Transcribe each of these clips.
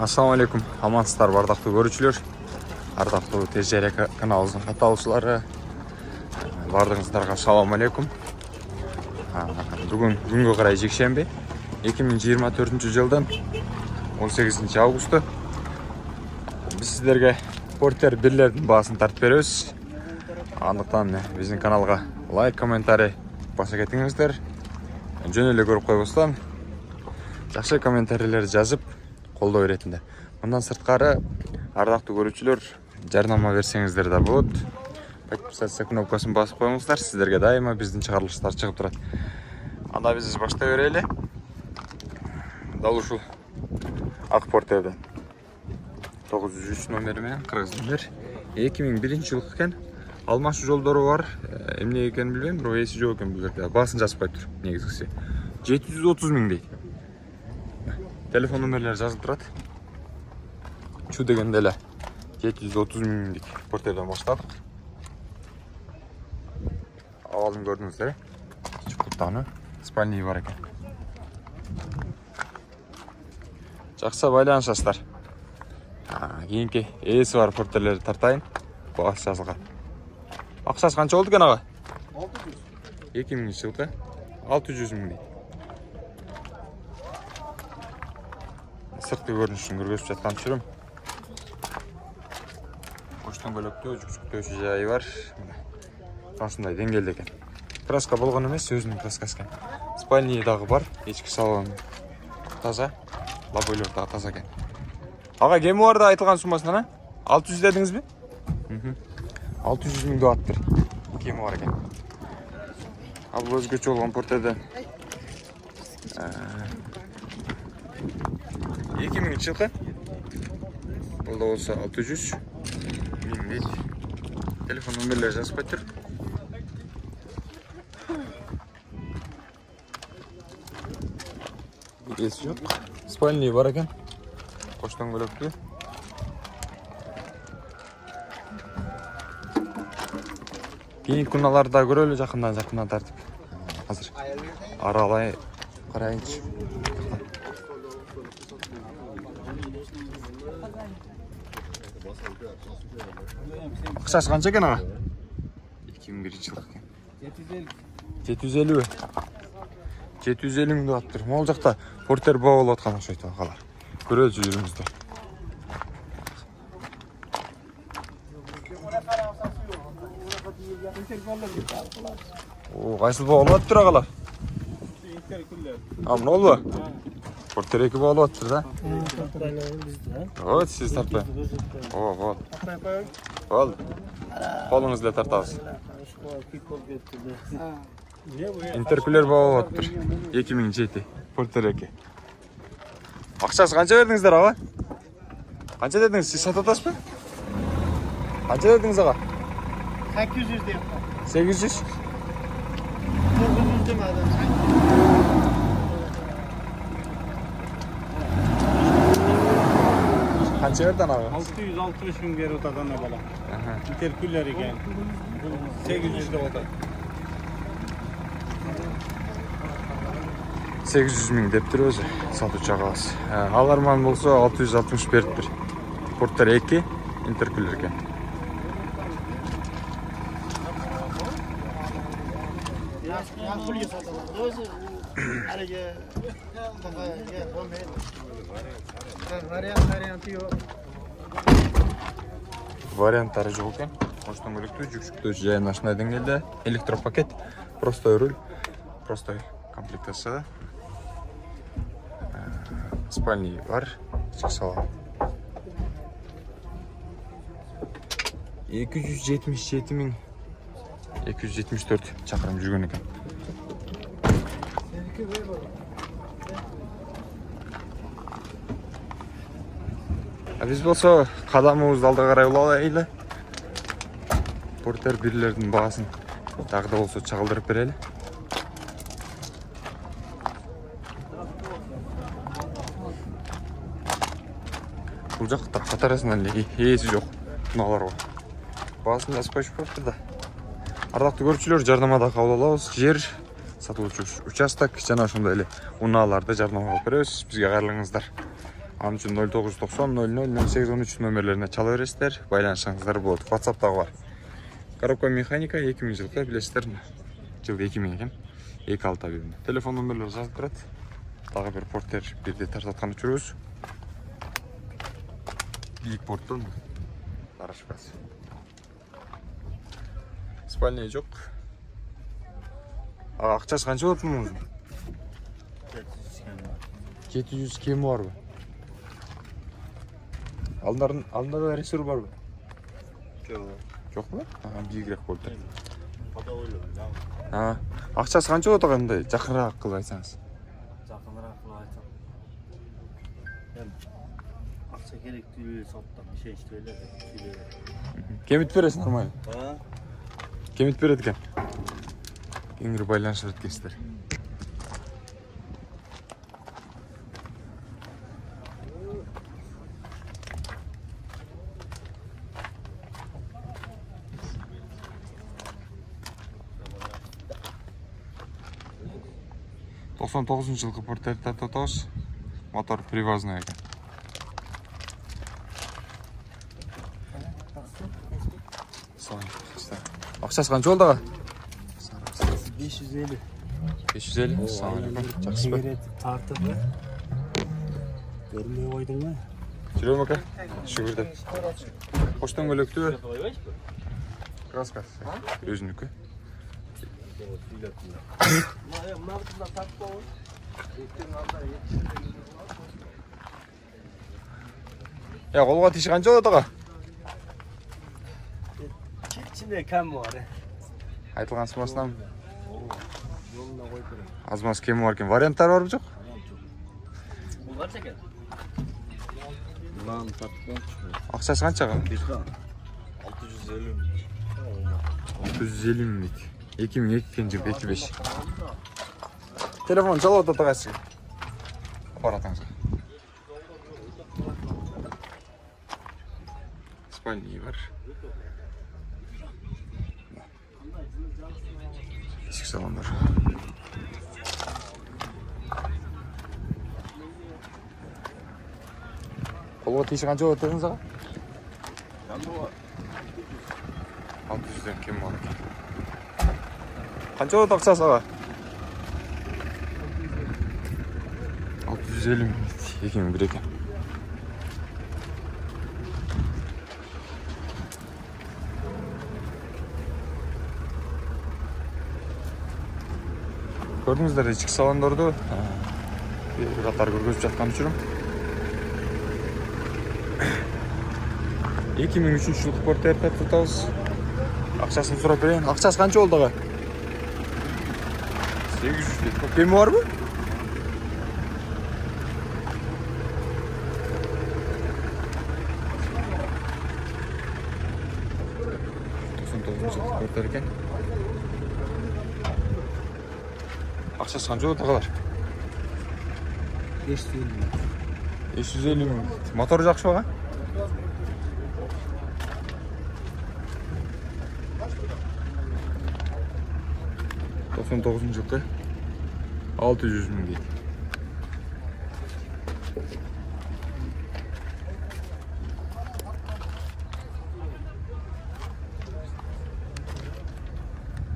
Ассаламу алейкум, амансыздар ардақты көрушілер, ардақты ТЖР каналымыздың қатысушылары, бардығыңыздарға ассаламу алейкум. Бүгін күнге қарай жексенбі, 2024 жылдың 18 августы. Біз сіздерге Porter бірлердің басын тартып береміз. Андықтан біздің каналға лайк, комментарий баса кетіңіздер. Жөнелі көріп қойғыздан жақсы комментарийлер жазып қолдау ретінде. Мұндан сыртқары ардақты көрушілер жарнама берсеңіздер де болады. Подписаться кнопкасын басып қойыңыздар. Сіздерге дайыма біздің шығарылыстар шығып тұрады. Анда біз баштай өрелі. Дал ушул ак Porter'den 903 номерімен, қырғыз номер. 2001 жыл екен. Алмашы жолдары бар. Эмне екенін білмеймін, бірақ есі жоқ екен бұл жерде. Басын жазып қойып тұр, негізгісі. 730 мың дейді. Телефон номерлері жазылып тұрады. Шу деген деле 730 мың дейді. Porter'den баштадық. Авалын көрдіңіздер. Чукуттаны спальный бар екен. Жақсы байланышасыздар. Кейінгі есі бар Porter'лерді тартайын. Бағасы жазылған. Ақшасы қанша болды екен аға? 2000 жылғы 600 мың дейді. Сыртқы көрінішін көргөзіп жатқан түрім. Көштен көлөктө, жүкшіктеуші жайы бар. Осындай деңгелді екен. Краска болған емес, өзінің краскасы екен. Спальный дағы бар, ешкі салон таза, лабойлер дағы таза екен. Аға, кемі бар да айтылған сумасынан, 600 дедіңіз бе? 600 мыңды аттыр. Кемі бар екен. Ал өзгөчө болған Porter'den 2000 жылғы. Бұл да болса 600 мың дейді. Телефон номерлері жазып қойып тұр. Есі жоқ. Спальный бар екен. Қоштан көлөктүү. Кейінгі күналарда көрелі жақындан тартып. Қазір аралай қарайыншы. Ақшасы қанша екен аға? 2001 жылғы екен. 750 750 мыңды аттыр. Мол жақта Porter бау болып атқан ұқсайды ағалар. Көрелі жүріңіздер. Қайсыл бағылы аттыр ағалар? Амын ол ба? Porter 2 бағылы аттыр да? От, сіз тартпай. О, ол. Қолыңызды тартағыз. Интеркулер бағылы аттыр. 2007. Porter 2. Ақшасы қанша бердіңіздер аға? Қанша дедіңіз? Сіз сататасыз ба? Қанша дедіңіз аға? 800 deyip. 800? 900 demedim. Qancha yerdan ağa? 660 ming beri o'tadana bola. Interküller ekan. 800 de o'tadi. 800 ming deb tur o'zi sotuvchi ағасы. Alarman bo'lsa 660 beribdir. Porter 2 interküller ekan. Pulga sotaman. O'zi haliga varianti yo'q. Variantlari yo'q ekan. Qo'shdan bo'lakda жүкшіктеуші жайын ашына деңгейде. Электропакет, простой руль, простой комплектацияда. Спальный бар, ішкі салон. 277 мың 274 шақырым жүрген екен. Біз болса қадамымызды алдыға қарай олайлы. Porter бірлердің бағасын тағы да болса чағылдырып берелі. Бұл жақта қатарасынан есі жоқ күналар ғой. Бағасын жазып қойып қойыпты да. Ардақты көрушілер, жарнамада қабыл алабыз. Жер сатылуучу участок жана ошондой эле унааларды жарнамага алып беребиз. Бизге кайрылыңыздар. Анын үчүн 0990 00 0813 номерлерине чала бересиздер. Байланышыңыздар болот. WhatsApp'тагы бар. Коробка механика 2000 жылкы билесиздер. Жыл 2000 экен. 261. Телефон номерлери жазып турат. Дагы бир портер бирде тартып аткан учурубуз. Бийик порттон Тарашкасы. Спальня жок. Акчасы канча болот мунун? 700 кем барбы? Алдында ресурс барбы? Жокпу? Бийигирээк болуп турат. Акчасы канча болот андай? Жакыныраак кылып айтсаңыз. Жакыныраак кылып айтсам. Акча керектүү соттон ишеничтүү эле. Кемит бересиң нормально. Кемит берет экен. Кеңири байланышып өткөнсүздөр. Тоқсан 99 жылкы портер тартып атабыз. Мотор привозной экен. Акчасы канча болду ага? 550. 550. Assalamu alaykum. Жакшысызбы? Тартып. Көрмөй койдуңбу? Жүрөм ака. Шүгүр деп. Коштон көлөктү. Краска. Өзүнүкү. Я колго тиш канча болот ага? Кичине кем бар. Айтылган сумасынан аз-маз кеми бар экен. Варианттар барбы жок? Бул канча экен? Мынаны тартып. Акчасы канча ага? 650. 650 миң. 2002 жыл 25. Телефон чалып атат агасы. Аппаратыңызга. Спальня бар. Ишик салондар. Колго тиши канча болот дедиңиз ага? 600 кем бар экен. Канча болот акчасы ага? 650 миң. 2001 экен. Көрдүңүздөр ички салондорду. Бир катар көргөзүп жаткан учурум. 2003 жылкы портер тартып атабыз. Акчасын сурап берейин. Акчасы канча болду ага? 800 дейт. Кеми барбы? Портер экен. Акчасы канча болот агалар? 550 миң. Мотору жакшыбы ага? Тоқсан 99 жылкы 600 миң дейт.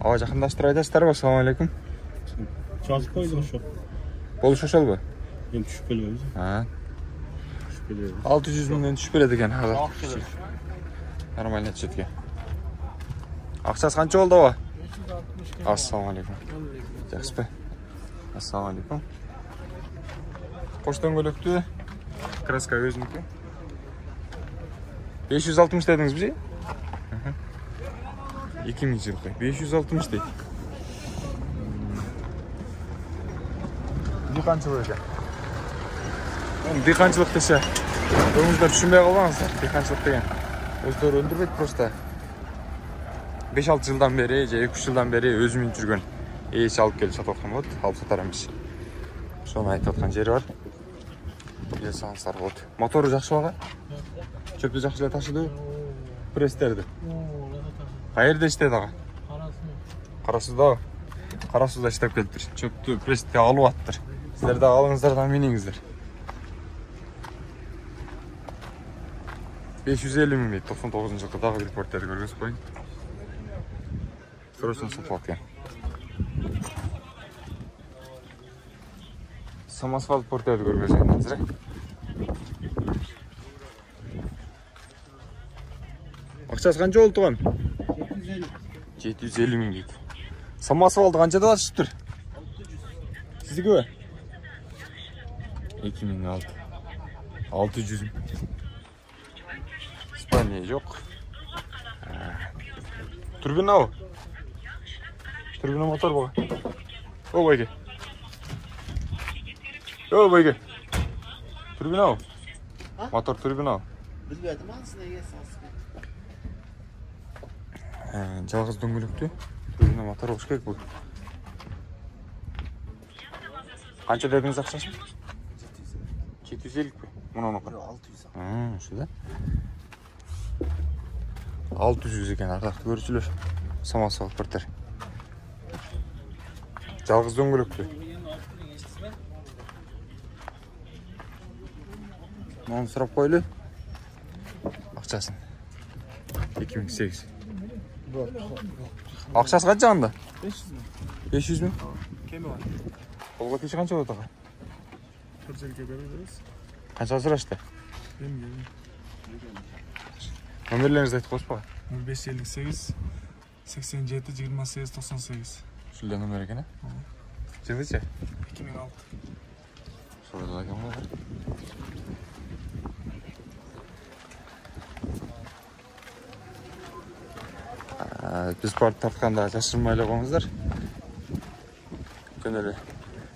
Ага жакындаштырып айтасыздарбы? Ассаламу алейкум. Жазып койдук ошо. Болуш ошолбу? Эми түшүп келбейбиз. 600 миңден түшүп берет экен ага. Нормально четке. Акчасы канча болду ага? Ассаламу алейкум. Жакшысызбы? Ассаламу алейкум. Коштон көлөктү. Краска өзүнүкү. 560 дедиңиз бизге? 2000 жылкы. 560 дейт. Дыйканчылык экен. Дыйканчылык десе, өзүңүздөр түшүнбөй калбаңыздар. Дыйканчылык деген өздөрү өндүрбөйт просто. 5-6 жылдан бери, же 2-3 жылдан бери өзү менен жүргөн ээси алып келип сатып аткан болот, алып сатар эмес. Ошону айтып аткан жери бар. Биле салсаңыздар болот. Мотору жакшы ага? Чөптү жакшы эле ташыды. Пресстерди. Каерде иштеди ага? Карасызда. Қара суда штаб келіп тұр. Чөпті престе алып аттыр. Сіздер де алыңыздар да меніңіздер. 550 мың дейді. 99 жылғы бір порттерді көргіз қойын. Сұрысын сұлпы аткен. Самосвал порттерді көргіз қойын. Ақшасы қанша олды тұған? 750 мың дейді. Самосвалды қаншада ашып тұр? Сіздікі бе? 2006. 600 мың. Испания жоқ. Турбина ау? Турбина мотор бұға. О, байге. О, байге. Турбина ау? Мотор турбина ау? Bilmedim aslında esas. Жалғыз дөңгелектүү. Турбина мотор болуш керек бұл. Қанша дедіңіз ақшасын? 750 пе? Мұнаны қыр? 600. Шыда? 600 екен ардақты көрушілер. Самосвал порттер. Жалғыз дөңгелектүү. Мұны сұрап қойлы. Ақшасын. 2008. Ақшасы қанша жағында? 500 мың? Кеме бар. Қолға кеші қанша болады аға? Бір жерге береміз. Қанша сұрашты? Номерлеріңізді айтып қойшы баға? 0558 87 28 98. Шүлде номер екен, а? Жылды ше? 2006. Солай екен ғой. Біз барып тартқанда жашырмайлы қоңыздар. Көнелі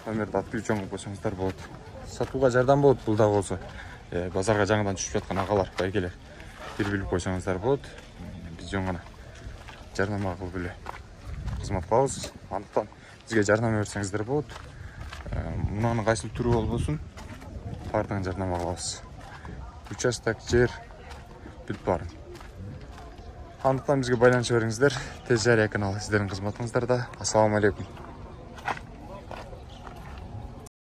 номерді отключен қып қойсаңыздар болады. Сатуға жардам болады бұл да болса. Базарға жаңадан түшіп жатқан ағалар, байгелер. Bir bilip қойсаңыздар болады. Біз жоңғана жарнама қыл біле қызмат қылабыз. Андықтан бізге жарнама берсеңіздер болады. Мұнаның қайсыл түрі болсын, бардығын жарнама қылабыз. Участок, жер біліп барын. Андықтан бізге байланыша беріңіздер. Тез жария каналы сіздердің қызматыңыздарда. Ассаламу алейкум.